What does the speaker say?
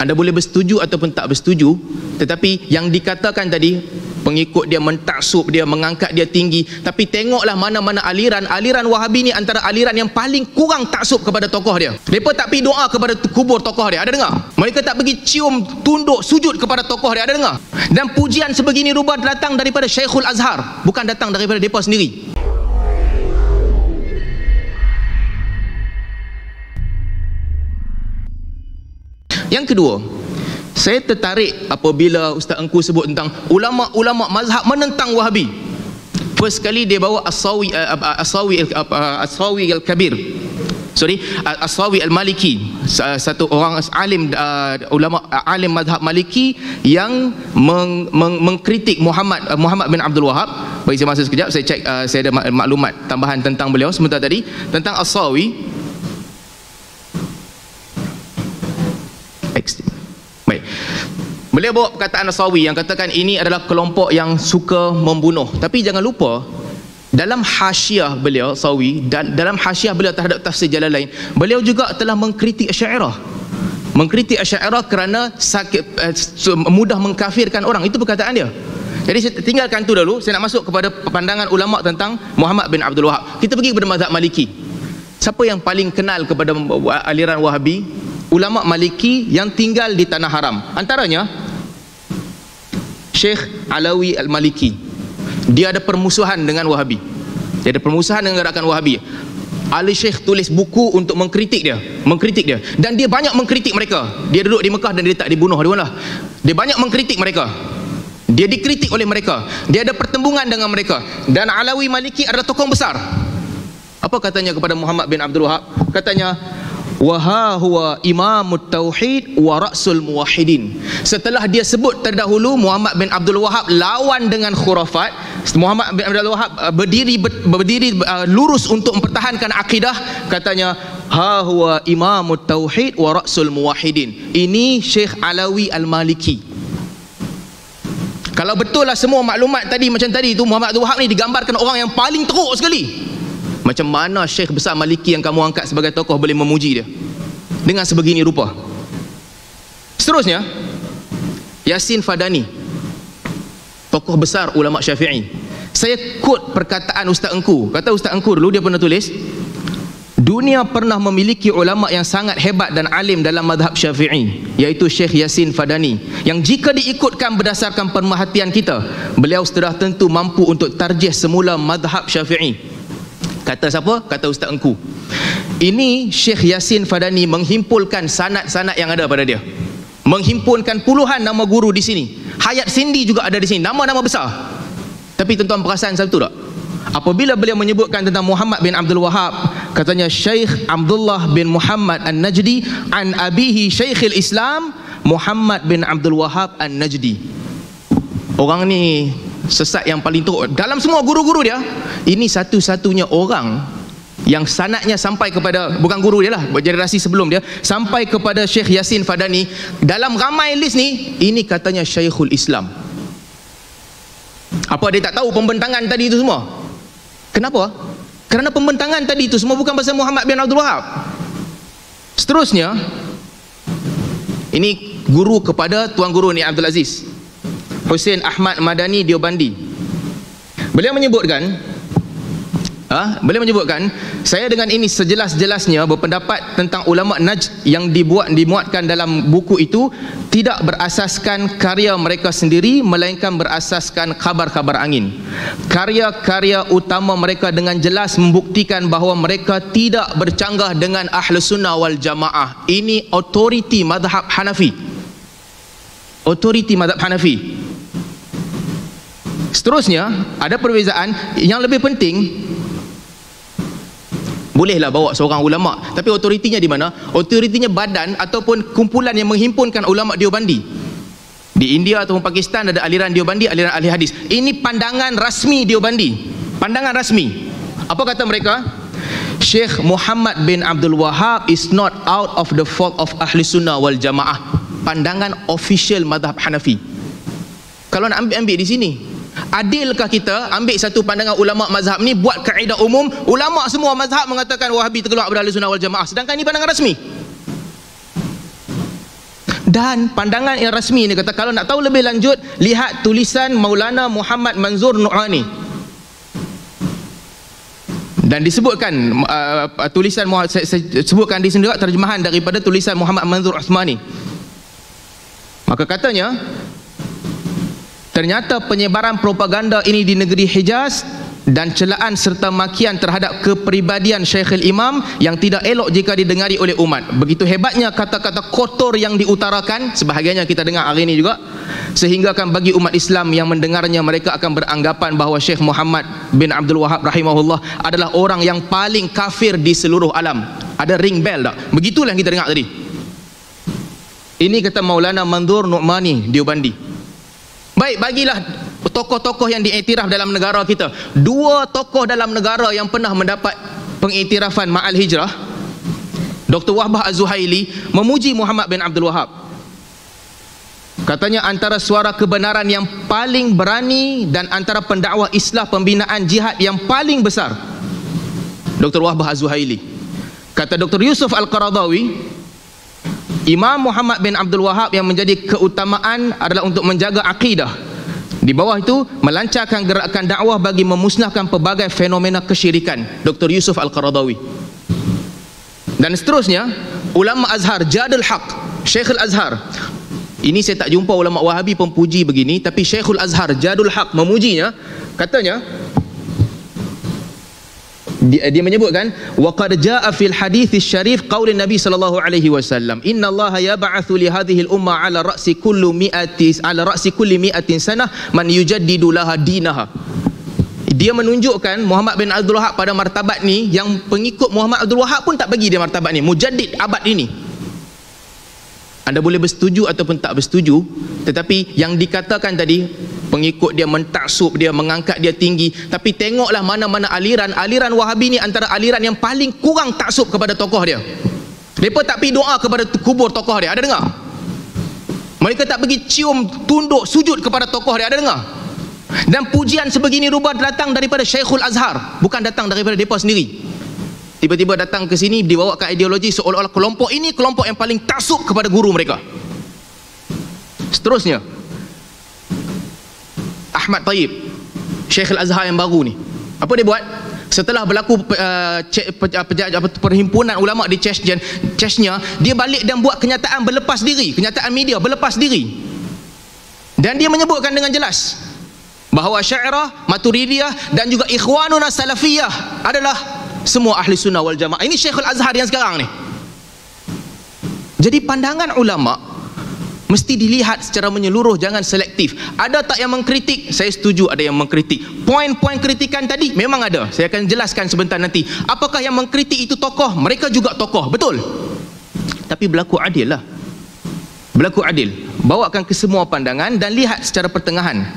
Anda boleh bersetuju ataupun tak bersetuju, tetapi yang dikatakan tadi, pengikut dia mentaksub dia, mengangkat dia tinggi. Tapi tengoklah mana-mana aliran Wahabi ni antara aliran yang paling kurang taksub kepada tokoh dia. Mereka tak pergi doa kepada kubur tokoh dia, ada dengar? Mereka tak pergi cium, tunduk, sujud kepada tokoh dia, ada dengar? Dan pujian sebegini rupa datang daripada Syekhul Azhar, bukan datang daripada mereka sendiri. Yang kedua, saya tertarik apabila Ustaz Engku sebut tentang ulama-ulama mazhab menentang Wahabi. First kali dia bawa As-Sawi Al-Kabir. As-Sawi Al-Maliki, satu orang alim, ulama alim mazhab Maliki yang mengkritik Muhammad bin Abdul Wahab. Bagi saya masa sekejap, saya cek, saya ada maklumat tambahan tentang beliau sebentar tadi tentang As-Sawi. Baik. Beliau bawa perkataan As-Sawi yang katakan ini adalah kelompok yang suka membunuh. Tapi jangan lupa, dalam hasyiah beliau, Sawi, dalam hasyiah beliau terhadap tafsir Jalalain, beliau juga telah mengkritik Asy'ariyah. Mengkritik Asy'ariyah kerana mudah mengkafirkan orang. Itu perkataan dia. Jadi saya tinggalkan tu dulu. Saya nak masuk kepada pandangan ulama tentang Muhammad bin Abdul Wahab. Kita pergi kepada mazhab Maliki. Siapa yang paling kenal kepada aliran Wahabi? Ulama Maliki yang tinggal di tanah haram. Antaranya Syekh Alawi Al-Maliki. Dia ada permusuhan dengan Wahabi. Dia ada permusuhan dengan gerakan Wahabi. Ali Syekh tulis buku untuk mengkritik dia. Dan dia banyak mengkritik mereka. Dia duduk di Mekah dan dia tak dibunuh. Dia banyak mengkritik mereka. Dia dikritik oleh mereka. Dia ada pertembungan dengan mereka. Dan Alawi Maliki adalah tokoh besar. Apa katanya kepada Muhammad bin Abdul Wahab? Katanya, wa huwa imamut tauhid wa ra'sul muwahhidin. Setelah dia sebut terdahulu Muhammad bin Abdul Wahab lawan dengan khurafat, Muhammad bin Abdul Wahab berdiri lurus untuk mempertahankan akidah, katanya ha huwa imamut tauhid wa ra'sul muwahhidin. Ini Syekh Alawi Al-Maliki. Kalau betul lah semua maklumat tadi macam tadi tu, Muhammad Abdul Wahab ni digambarkan orang yang paling teruk sekali. Macam mana Syekh besar Maliki yang kamu angkat sebagai tokoh boleh memuji dia dengan sebegini rupa? Seterusnya, Yasin Fadani, tokoh besar ulama Syafi'i. Saya quote perkataan Ustaz Engku. Kata Ustaz Engku dulu, dia pernah tulis, dunia pernah memiliki ulama yang sangat hebat dan alim dalam mazhab Syafi'i, iaitu Syekh Yasin Fadani, yang jika diikutkan berdasarkan pemerhatian kita, beliau sudah tentu mampu untuk tarjih semula mazhab Syafi'i. Kata siapa? Kata Ustaz Engku. Ini Syekh Yasin Fadani menghimpulkan sanad-sanad yang ada pada dia. Menghimpunkan puluhan nama guru di sini. Hayat Sindi juga ada di sini. Nama-nama besar. Tapi tuan-tuan perasan satu tak? Apabila beliau menyebutkan tentang Muhammad bin Abdul Wahab, katanya Syekh Abdullah bin Muhammad An-Najdi an abihi Syekhul Islam Muhammad bin Abdul Wahab An-Najdi. Orang ni sesat yang paling teruk dalam semua guru-guru dia. Ini satu-satunya orang yang sanadnya sampai kepada, bukan guru dia lah, generasi sebelum dia, sampai kepada Syekh Yasin Fadani. Dalam ramai list ni, ini katanya Syekhul Islam. Apa dia tak tahu pembentangan tadi itu semua? Kenapa? Kerana pembentangan tadi itu semua bukan pasal Muhammad bin Abdul Wahab. Seterusnya, ini guru kepada tuan guru ni Abdul Aziz, Hussein Ahmad Madani Diobandi. Beliau menyebutkan, saya dengan ini sejelas-jelasnya berpendapat tentang ulama Najd yang dimuatkan dalam buku itu tidak berasaskan karya mereka sendiri, melainkan berasaskan khabar-khabar angin. Karya-karya utama mereka dengan jelas membuktikan bahawa mereka tidak bercanggah dengan Ahlus Sunnah wal Jamaah. Ini otoriti mazhab Hanafi. Otoriti mazhab Hanafi. Seterusnya, ada perbezaan yang lebih penting. Bolehlah bawa seorang ulama, tapi otoritinya di mana? Otoritinya badan ataupun kumpulan yang menghimpunkan ulama Diobandi. Di India ataupun Pakistan ada aliran Diobandi, aliran ahli hadis. Ini pandangan rasmi Diobandi. Pandangan rasmi. Apa kata mereka? Syekh Muhammad bin Abdul Wahab is not out of the fault of Ahli Sunnah wal Jamaah. Pandangan official mazhab Hanafi. Kalau nak ambil di sini, adilkah kita ambil satu pandangan ulama mazhab ni buat kaedah umum, ulama semua mazhab mengatakan Wahabi terkeluar dari Ahli Sunnah wal Jamaah, sedangkan ini pandangan rasmi? Dan pandangan yang rasmi ni kata, kalau nak tahu lebih lanjut, lihat tulisan Maulana Muhammad Manzur Nu'ani. Dan disebutkan tulisan saya sebutkan di sini juga terjemahan daripada tulisan Muhammad Manzur Uthmani. Maka katanya, ternyata penyebaran propaganda ini di negeri Hijaz dan celaan serta makian terhadap kepribadian Syekhul Imam yang tidak elok jika didengari oleh umat. Begitu hebatnya kata-kata kotor yang diutarakan, sebahagiannya kita dengar hari ini juga, sehingga akan bagi umat Islam yang mendengarnya, mereka akan beranggapan bahawa Syekh Muhammad bin Abdul Wahab rahimahullah adalah orang yang paling kafir di seluruh alam. Ada ring bell tak? Begitulah yang kita dengar tadi. Ini kata Maulana Manzur Nu'mani Deobandi. Baik, bagilah tokoh-tokoh yang diiktiraf dalam negara kita. Dua tokoh dalam negara yang pernah mendapat pengiktirafan Ma'al Hijrah. Dr. Wahbah Az-Zuhaili memuji Muhammad bin Abdul Wahab. Katanya antara suara kebenaran yang paling berani dan antara pendakwah islah pembinaan jihad yang paling besar. Dr. Wahbah Az-Zuhaili. Kata Dr. Yusuf Al-Qaradawi, Imam Muhammad bin Abdul Wahab yang menjadi keutamaan adalah untuk menjaga akidah. Di bawah itu melancarkan gerakan dakwah bagi memusnahkan pelbagai fenomena kesyirikan. Dr. Yusuf Al-Qaradawi. Dan seterusnya, ulama Azhar Jadul Haq, Syekhul Azhar. Ini saya tak jumpa ulama Wahabi pempuji begini, tapi Syekhul Azhar Jadul Haq memujinya. Katanya, dia menyebutkan, wa qad jaa fil hadits syarif qaulin Nabi sallallahu alaihi wasallam, innallaha yab'atsu li hadhihi al-umma ala ra'si kulli mi'atin sanah man yujaddidu laha dinaha. Dia menunjukkan Muhammad bin Abdul Wahab pada martabat ni, yang pengikut Muhammad Abdul Wahab pun tak bagi dia martabat ni, mujaddid abad ini. Anda boleh bersetuju ataupun tak bersetuju, tetapi yang dikatakan tadi, pengikut dia mentaksub dia, mengangkat dia tinggi. Tapi tengoklah mana-mana aliran Wahabi ni antara aliran yang paling kurang taksub kepada tokoh dia. Mereka tak pergi doa kepada kubur tokoh dia, ada dengar? Mereka tak pergi cium, tunduk, sujud kepada tokoh dia, ada dengar? Dan pujian sebegini rupa datang daripada Syekhul Azhar, bukan datang daripada mereka sendiri. Tiba-tiba datang ke sini dibawakan ideologi seolah-olah kelompok ini kelompok yang paling taksub kepada guru mereka. Seterusnya, Ahmad Tayyib, Syekhul Azhar yang baru ni, apa dia buat? Setelah berlaku perhimpunan ulama di Chechnya, dia balik dan buat kenyataan berlepas diri, kenyataan media berlepas diri. Dan dia menyebutkan dengan jelas bahawa Syairah, Maturidiyah dan juga Ikhwanuna Salafiyah adalah semua ahli sunnah wal jamaah. Ini Syekhul Azhar yang sekarang ni. Jadi pandangan ulama mesti dilihat secara menyeluruh, jangan selektif. Ada tak yang mengkritik? Saya setuju ada yang mengkritik. Poin-poin kritikan tadi memang ada. Saya akan jelaskan sebentar nanti. Apakah yang mengkritik itu tokoh? Mereka juga tokoh, betul. Tapi berlaku adil lah. Berlaku adil. Bawakan ke semua pandangan dan lihat secara pertengahan.